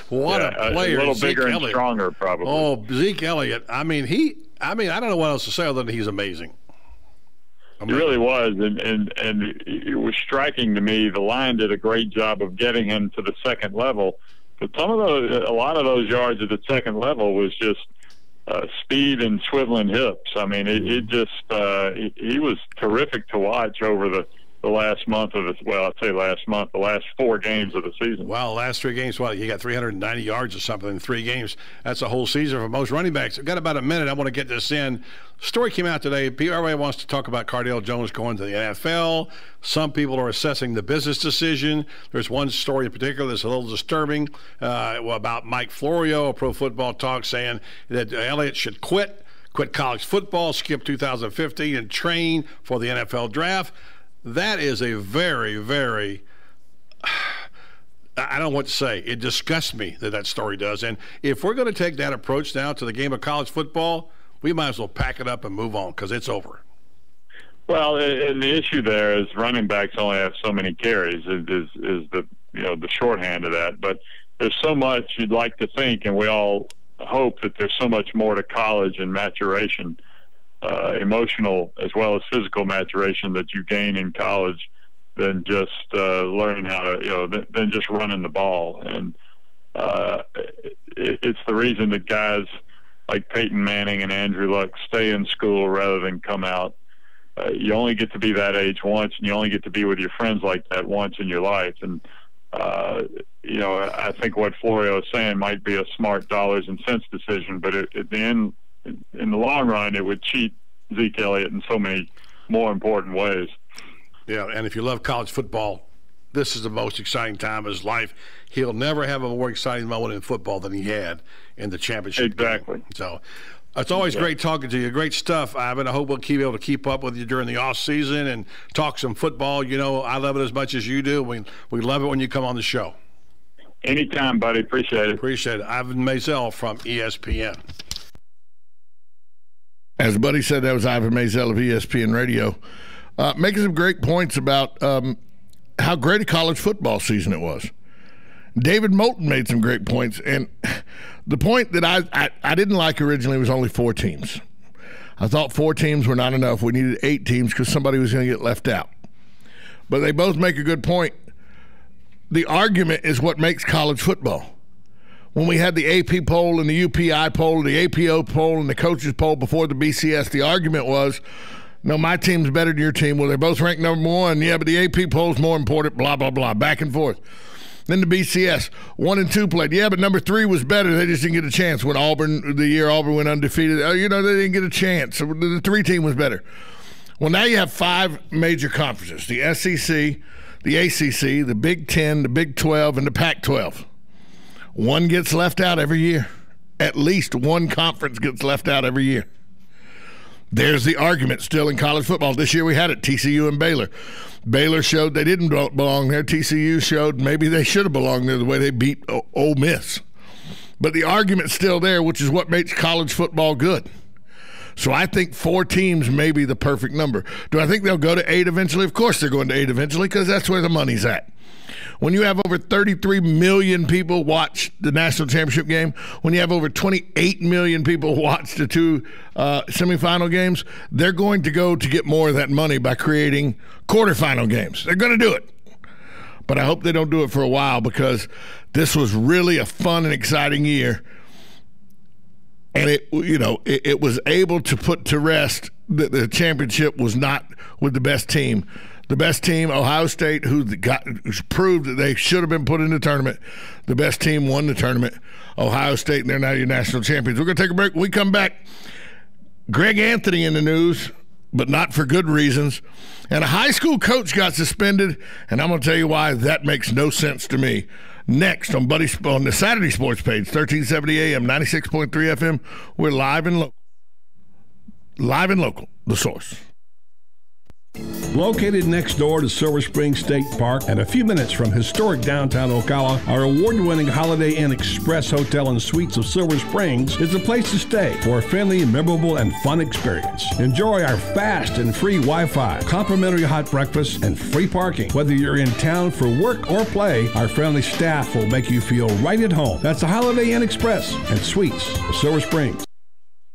What a player. A little Zeke bigger Elliott. and stronger, probably. Oh, Zeke Elliott. I mean, I don't know what else to say other than he's amazing. He really was, and it was striking to me. The line did a great job of getting him to the second level, but a lot of those yards at the second level was just speed and swiveling hips. I mean, he was terrific to watch over the last month of it. Well, I'd say the last 4 games of the season. Wow, last 3 games, he got 390 yards or something in 3 games. That's a whole season for most running backs. I've got about a minute. I want to get this in. Story came out today. Everybody wants to talk about Cardale Jones going to the NFL. Some people are assessing the business decision. There's one story in particular that's a little disturbing about Mike Florio, Pro Football Talk, saying that Elliott should quit college football, skip 2015, and train for the NFL draft. That is a very, very, I don't know what to say. It disgusts me that story does. And if we're going to take that approach now to the game of college football, we might as well pack it up and move on because it's over. Well, and the issue there is running backs only have so many carries is the shorthand of that. But there's so much you'd like to think, and we all hope that there's so much more to college and maturation. Emotional as well as physical maturation that you gain in college than just learning how to, than just running the ball. And it's the reason that guys like Peyton Manning and Andrew Luck stay in school rather than come out. You only get to be that age once, and you only get to be with your friends like that once in your life. And, I think what Florio is saying might be a smart dollars and cents decision, but at the end, in the long run, it would cheat Zeke Elliott in so many more important ways. Yeah, and if you love college football, this is the most exciting time of his life. He'll never have a more exciting moment in football than he had in the championship Exactly. game. So it's always great talking to you. Great stuff, Ivan. I hope we'll be able to keep up with you during the off season and talk some football. I love it as much as you do. We love it when you come on the show. Anytime, buddy. Appreciate it. Appreciate it. Ivan Maisel from ESPN. As Buddy said, that was Ivan Maisel of ESPN Radio, making some great points about how great a college football season it was. David Moulton made some great points, and the point that I didn't like originally was only 4 teams. I thought 4 teams were not enough. We needed 8 teams because somebody was going to get left out. But they both make a good point. The argument is what makes college football. When we had the AP poll and the UPI poll, the APO poll and the coaches poll before the BCS, the argument was, no, my team's better than your team. Well, they're both ranked number 1. Yeah, but the AP poll's more important, blah, blah, blah, back and forth. Then the BCS, 1 and 2 played. Yeah, but number 3 was better. They just didn't get a chance. When the year Auburn went undefeated, they didn't get a chance. So the 3 team was better. Well, now you have 5 major conferences, the SEC, the ACC, the Big 10, the Big 12, and the Pac-12. One gets left out every year. At least one conference gets left out every year. There's the argument still in college football. This year we had it, TCU and Baylor. Baylor showed they didn't belong there. TCU showed maybe they should have belonged there the way they beat Ole Miss. But the argument's still there, which is what makes college football good. So I think 4 teams may be the perfect number. Do I think they'll go to 8 eventually? Of course they're going to 8 eventually because that's where the money's at. When you have over 33 million people watch the national championship game, when you have over 28 million people watch the 2 semifinal games, they're going to go to get more of that money by creating quarterfinal games. They're going to do it. But I hope they don't do it for a while because this was really a fun and exciting year. And it was able to put to rest that the championship was not with the best team. The best team, Ohio State, who's proved that they should have been put in the tournament. The best team won the tournament. Ohio State, and they're now your national champions. We're going to take a break. When we come back, Greg Anthony in the news, but not for good reasons. And a high school coach got suspended, and I'm going to tell you why that makes no sense to me. Next on the Saturday Sports Page, 1370 AM, 96.3 FM. We're live and local. Live and local, The Source. Located next door to Silver Spring State Park and a few minutes from historic downtown Ocala, our award-winning Holiday Inn Express Hotel and Suites of Silver Springs is the place to stay for a friendly, memorable, and fun experience. Enjoy our fast and free Wi-Fi, complimentary hot breakfast, and free parking. Whether you're in town for work or play, our friendly staff will make you feel right at home. That's the Holiday Inn Express and Suites of Silver Springs.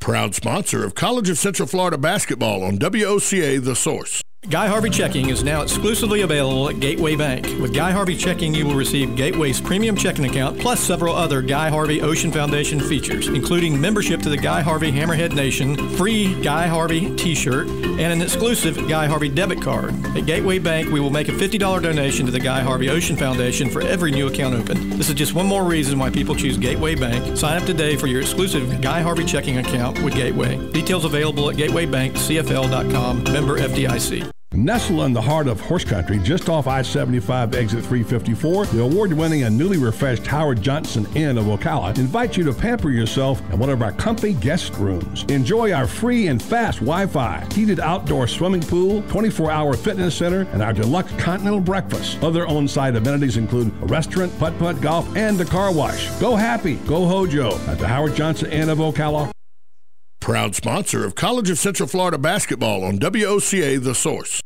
Proud sponsor of College of Central Florida basketball on WOCA The Source. Guy Harvey Checking is now exclusively available at Gateway Bank. With Guy Harvey Checking, you will receive Gateway's premium checking account plus several other Guy Harvey Ocean Foundation features, including membership to the Guy Harvey Hammerhead Nation, free Guy Harvey t-shirt, and an exclusive Guy Harvey debit card. At Gateway Bank, we will make a $50 donation to the Guy Harvey Ocean Foundation for every new account opened. This is just one more reason why people choose Gateway Bank. Sign up today for your exclusive Guy Harvey Checking account with Gateway. Details available at gatewaybankcfl.com, member FDIC. Nestled in the heart of horse country, just off I-75 exit 354, the award-winning and newly refreshed Howard Johnson Inn of Ocala invites you to pamper yourself in one of our comfy guest rooms. Enjoy our free and fast Wi-Fi, heated outdoor swimming pool, 24-hour fitness center, and our deluxe continental breakfast. Other on-site amenities include a restaurant, putt-putt golf, and a car wash. Go happy, go Hojo at the Howard Johnson Inn of Ocala. Proud sponsor of College of Central Florida basketball on WOCA The Source.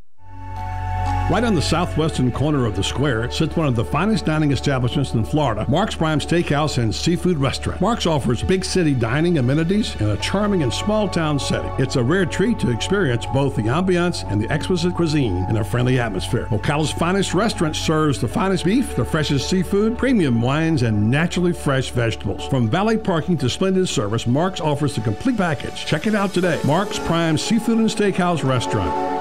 Right on the southwestern corner of the square sits one of the finest dining establishments in Florida, Mark's Prime Steakhouse and Seafood Restaurant. Mark's offers big city dining amenities in a charming and small town setting. It's a rare treat to experience both the ambiance and the exquisite cuisine in a friendly atmosphere. Ocala's finest restaurant serves the finest beef, the freshest seafood, premium wines, and naturally fresh vegetables. From valet parking to splendid service, Mark's offers the complete package. Check it out today. Mark's Prime Seafood and Steakhouse Restaurant.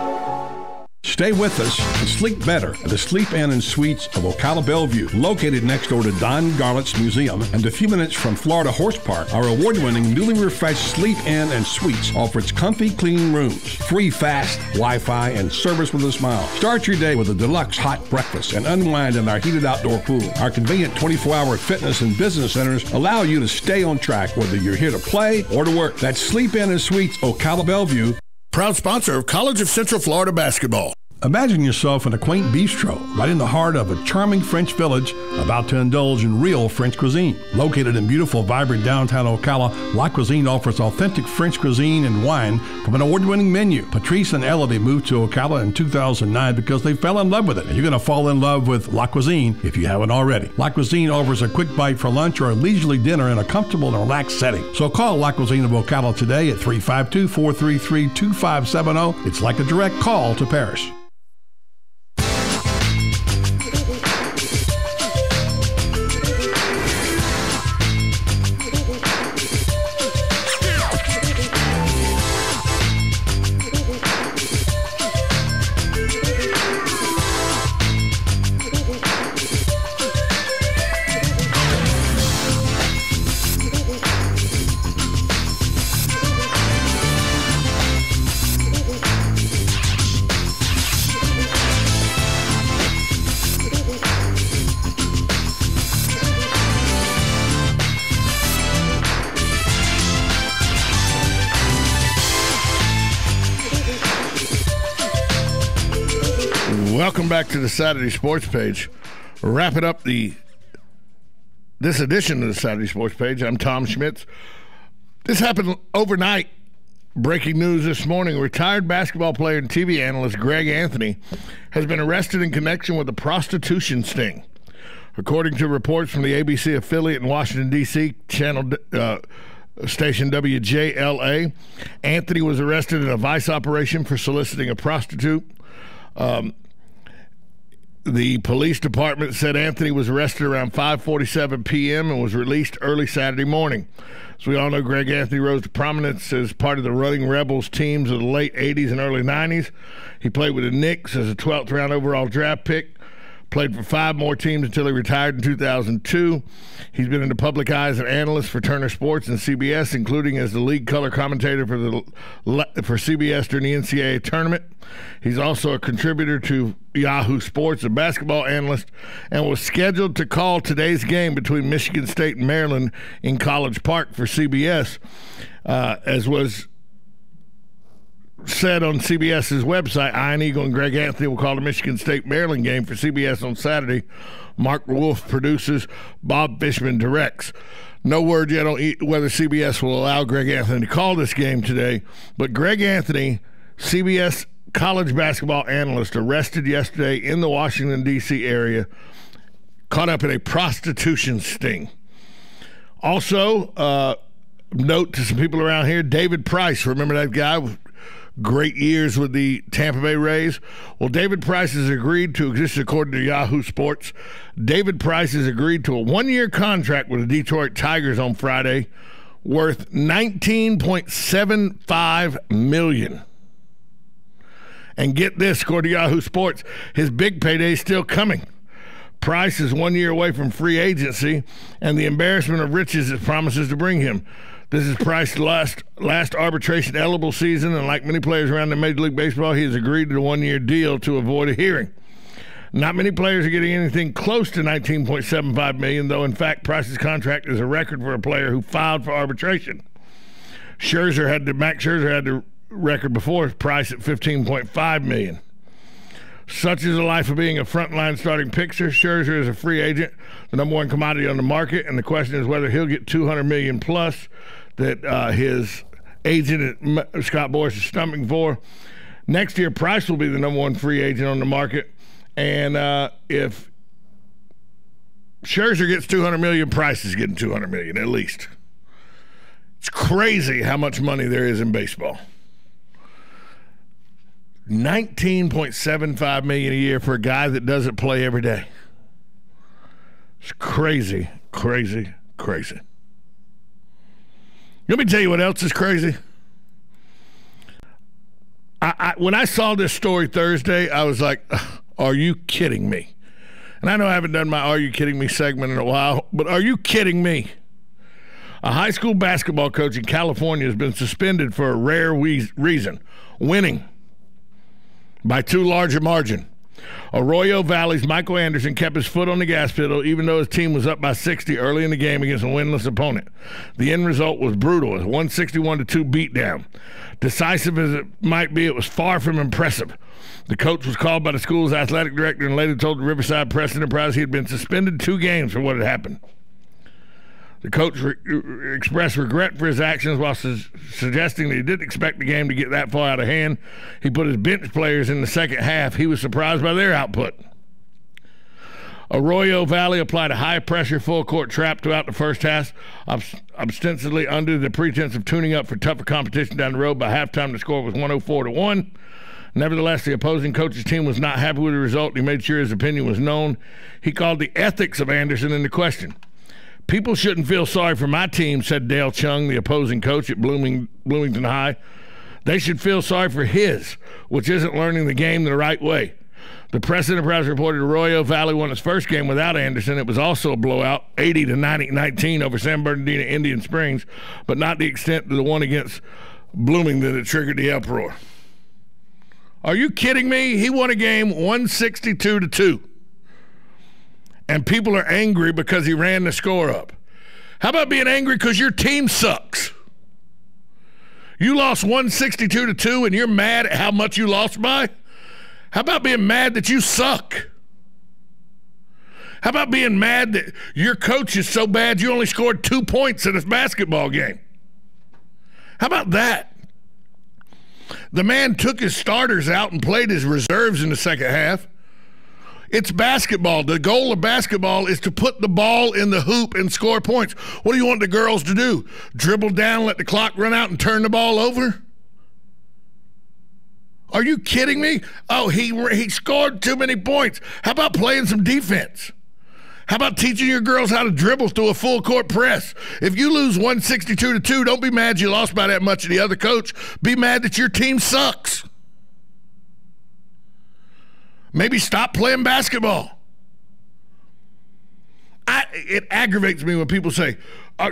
Stay with us and sleep better at the Sleep Inn and Suites of Ocala Bellevue, located next door to Don Garlett's Museum and a few minutes from Florida Horse Park. Our award-winning, newly refreshed Sleep Inn and Suites offers comfy, clean rooms, free fast Wi-Fi, and service with a smile. Start your day with a deluxe hot breakfast and unwind in our heated outdoor pool. Our convenient 24-hour fitness and business centers allow you to stay on track whether you're here to play or to work. That's Sleep Inn and Suites Ocala Bellevue. Proud sponsor of College of Central Florida basketball. Imagine yourself in a quaint bistro right in the heart of a charming French village about to indulge in real French cuisine. Located in beautiful, vibrant downtown Ocala, La Cuisine offers authentic French cuisine and wine from an award-winning menu. Patrice and Elodie moved to Ocala in 2009 because they fell in love with it. And you're going to fall in love with La Cuisine if you haven't already. La Cuisine offers a quick bite for lunch or a leisurely dinner in a comfortable and relaxed setting. So call La Cuisine of Ocala today at 352-433-2570. It's like a direct call to Paris. Welcome back to the Saturday Sports Page. Wrapping up this edition of the Saturday Sports Page. I'm Tom Schmitz. This happened overnight. Breaking news this morning. Retired basketball player and TV analyst Greg Anthony has been arrested in connection with a prostitution sting. According to reports from the ABC affiliate in Washington, D.C., channel station WJLA, Anthony was arrested in a vice operation for soliciting a prostitute. The police department said Anthony was arrested around 5:47 p.m. and was released early Saturday morning. As we all know, Greg Anthony rose to prominence as part of the Running Rebels teams of the late 80s and early 90s. He played with the Knicks as a 12th round overall draft pick. Played for 5 more teams until he retired in 2002. He's been in the public eye as an analyst for Turner Sports and CBS, including as the league color commentator for CBS during the NCAA tournament. He's also a contributor to Yahoo Sports, a basketball analyst, and was scheduled to call today's game between Michigan State and Maryland in College Park for CBS, as was said on CBS's website, Ian Eagle and Greg Anthony will call the Michigan State-Maryland game for CBS on Saturday. Mark Wolf produces, Bob Fishman directs. No word yet on whether CBS will allow Greg Anthony to call this game today, but Greg Anthony, CBS college basketball analyst, arrested yesterday in the Washington, D.C. area, caught up in a prostitution sting. Also, note to some people around here, David Price, remember that guy with great years with the Tampa Bay Rays? Well, David Price has agreed to, this is according to Yahoo Sports, David Price has agreed to a one-year contract with the Detroit Tigers on Friday worth $19.75 million. And get this, according to Yahoo Sports, his big payday is still coming. Price is 1 year away from free agency and the embarrassment of riches it promises to bring him. This is Price's last arbitration-eligible season, and like many players around the Major League Baseball, he has agreed to a one-year deal to avoid a hearing. Not many players are getting anything close to $19.75 million, though in fact Price's contract is a record for a player who filed for arbitration. Max Scherzer had the record before Price at $15.5 million. Such is the life of being a frontline starting pitcher. Scherzer is a free agent, the number one commodity on the market, and the question is whether he'll get $200 million plus that his agent Scott Boras is stomaching for. Next year, Price will be the number one free agent on the market, and if Scherzer gets $200 million, Price is getting $200 million at least. It's crazy how much money there is in baseball. $19.75 million a year for a guy that doesn't play every day. It's crazy, crazy, crazy. Let me tell you what else is crazy. When I saw this story Thursday, I was like, are you kidding me? And I know I haven't done my Are You Kidding Me segment in a while, but are you kidding me? A high school basketball coach in California has been suspended for a rare reason, winning by too large a margin. Arroyo Valley's Michael Anderson kept his foot on the gas pedal even though his team was up by 60 early in the game against a winless opponent. The end result was brutal, a 161-2 beatdown. Decisive as it might be, it was far from impressive. The coach was called by the school's athletic director and later told the Riverside Press Enterprise he had been suspended 2 games for what had happened. The coach expressed regret for his actions while suggesting that he didn't expect the game to get that far out of hand. He put his bench players in the second half. He was surprised by their output. Arroyo Valley applied a high-pressure full-court trap throughout the first half, ostensibly under the pretense of tuning up for tougher competition down the road. By halftime, the score was 104-1. Nevertheless, the opposing coach's team was not happy with the result. He made sure his opinion was known. He called the ethics of Anderson into question. People shouldn't feel sorry for my team, said Dale Chung, the opposing coach at Bloomington High. They should feel sorry for his, which isn't learning the game the right way. The Press Enterprise reported Arroyo Valley won its first game without Anderson. It was also a blowout, 80-19 over San Bernardino Indian Springs, but not the extent to the one against Bloomington that triggered the uproar. Are you kidding me? He won a game 162-2. And people are angry because he ran the score up. How about being angry because your team sucks? You lost 162-2 and you're mad at how much you lost by? How about being mad that you suck? How about being mad that your coach is so bad you only scored 2 points in this basketball game? How about that? The man took his starters out and played his reserves in the second half. It's basketball. The goal of basketball is to put the ball in the hoop and score points. What do you want the girls to do? Dribble down, let the clock run out, and turn the ball over? Are you kidding me? Oh, he scored too many points. How about playing some defense? How about teaching your girls how to dribble through a full court press? If you lose 162-2, don't be mad you lost by that much to the other coach. Be mad that your team sucks. Maybe stop playing basketball. It aggravates me when people say,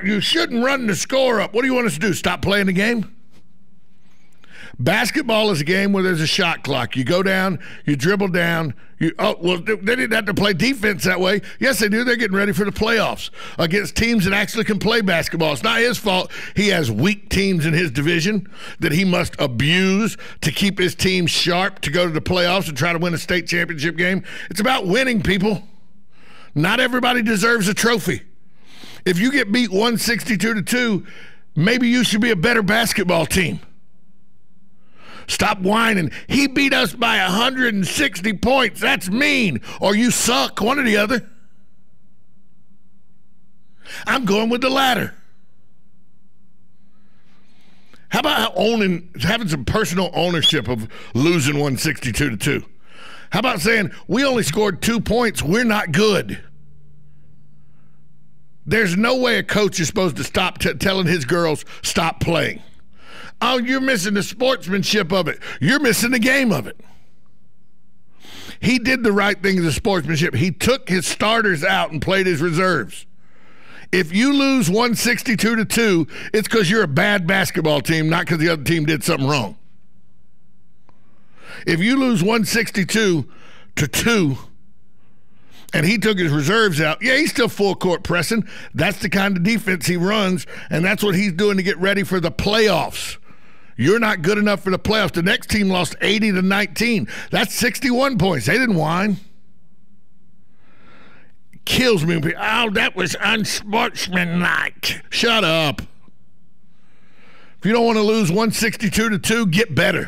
you shouldn't run the score up. What do you want us to do, stop playing the game? Basketball is a game where there's a shot clock. You go down, you dribble down. They didn't have to play defense that way. Yes, they do. They're getting ready for the playoffs against teams that actually can play basketball. It's not his fault. He has weak teams in his division that he must abuse to keep his team sharp to go to the playoffs and try to win a state championship game. It's about winning, people. Not everybody deserves a trophy. If you get beat 162-2, maybe you should be a better basketball team. Stop whining. He beat us by 160 points. That's mean. Or you suck. One or the other. I'm going with the latter. How about having some personal ownership of losing 162-2? How about saying, we only scored 2 points. We're not good. There's no way a coach is supposed to stop telling his girls, stop playing. Oh, you're missing the sportsmanship of it. You're missing the game of it. He did the right thing as a sportsmanship. He took his starters out and played his reserves. If you lose 162-2, it's because you're a bad basketball team, not because the other team did something wrong. If you lose 162-2, and he took his reserves out, yeah, he's still full court pressing. That's the kind of defense he runs, and that's what he's doing to get ready for the playoffs. You're not good enough for the playoffs. The next team lost 80-19. That's 61 points. They didn't whine. Kills me. Oh, that was unsportsmanlike. Shut up. If you don't want to lose 162-2, get better.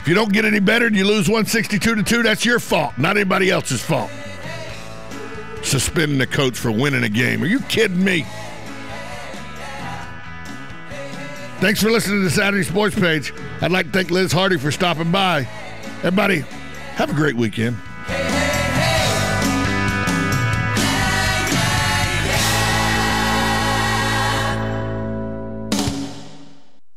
If you don't get any better and you lose 162-2, that's your fault, not anybody else's fault. Suspending the coach for winning a game. Are you kidding me? Thanks for listening to the Saturday Sports Page. I'd like to thank Liz Hardy for stopping by. Everybody, have a great weekend.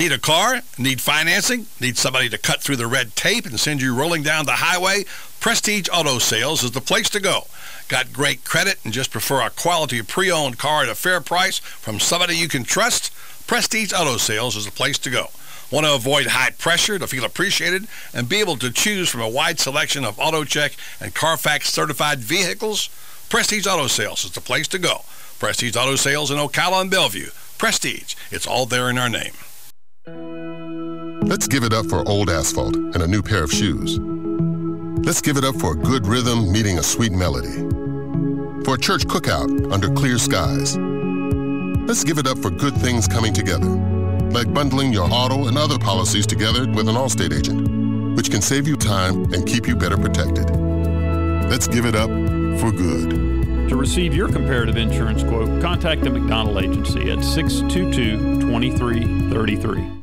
Need a car? Need financing? Need somebody to cut through the red tape and send you rolling down the highway? Prestige Auto Sales is the place to go. Got great credit and just prefer a quality pre-owned car at a fair price from somebody you can trust? Prestige Auto Sales is the place to go. Want to avoid high pressure to feel appreciated and be able to choose from a wide selection of AutoCheck and Carfax certified vehicles? Prestige Auto Sales is the place to go. Prestige Auto Sales in Ocala and Bellevue. Prestige, it's all there in our name. Let's give it up for old asphalt and a new pair of shoes. Let's give it up for a good rhythm meeting a sweet melody. For a church cookout under clear skies. Let's give it up for good things coming together, like bundling your auto and other policies together with an Allstate agent, which can save you time and keep you better protected. Let's give it up for good. To receive your comparative insurance quote, contact the McDonald Agency at 622-2333.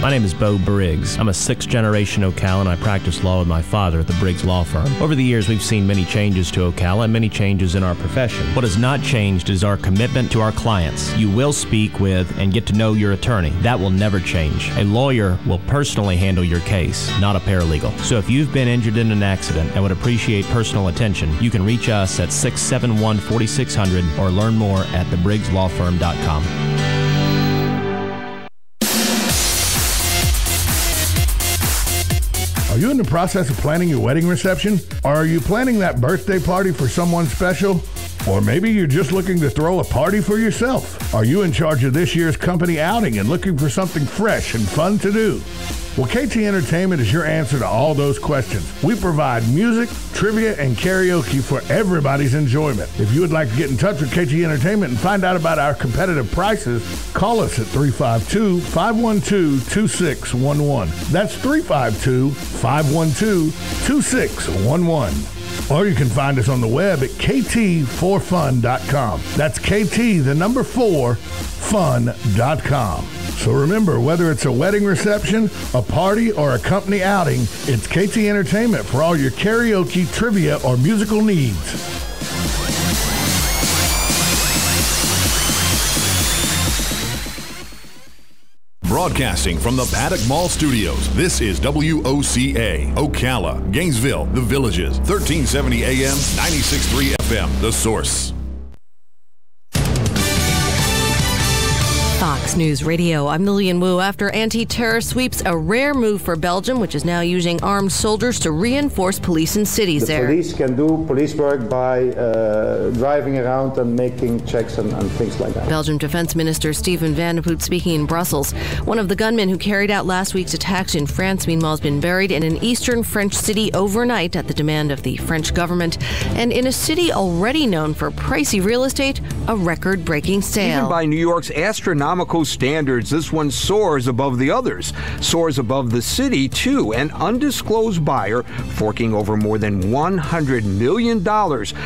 My name is Bo Briggs. I'm a sixth-generation Ocalan. I practice law with my father at the Briggs Law Firm. Over the years, we've seen many changes to Ocala and many changes in our profession. What has not changed is our commitment to our clients. You will speak with and get to know your attorney. That will never change. A lawyer will personally handle your case, not a paralegal. So if you've been injured in an accident and would appreciate personal attention, you can reach us at 671-4600 or learn more at thebriggslawfirm.com. Are you in the process of planning your wedding reception? Or are you planning that birthday party for someone special? Or maybe you're just looking to throw a party for yourself? Are you in charge of this year's company outing and looking for something fresh and fun to do? Well, KT Entertainment is your answer to all those questions. We provide music, trivia, and karaoke for everybody's enjoyment. If you would like to get in touch with KT Entertainment and find out about our competitive prices, call us at 352-512-2611. That's 352-512-2611. Or you can find us on the web at kt4fun.com. That's KT, the number 4, fun.com. So remember, whether it's a wedding reception, a party, or a company outing, it's KT Entertainment for all your karaoke, trivia, or musical needs. Broadcasting from the Paddock Mall Studios, this is WOCA, Ocala, Gainesville, The Villages, 1370 AM, 96.3 FM, The Source. Fox News Radio, I'm Lillian Wu. After anti-terror sweeps, a rare move for Belgium, which is now using armed soldiers to reinforce police in cities there. The police can do police work by driving around and making checks and things like that. Belgium Defense Minister Steven Van de Poot speaking in Brussels. One of the gunmen who carried out last week's attacks in France, meanwhile, has been buried in an eastern French city overnight at the demand of the French government. And in a city already known for pricey real estate, a record-breaking sale. Even by New York's astronomical standards, this one soars above the others. Soars above the city, too. An undisclosed buyer forking over more than $100 million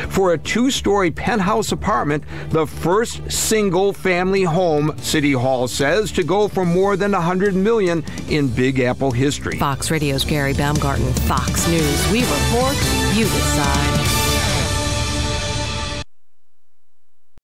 for a two-story penthouse apartment, the first single-family home, City Hall says, to go for more than $100 million in Big Apple history. Fox Radio's Gary Baumgarten, Fox News. We report, you decide.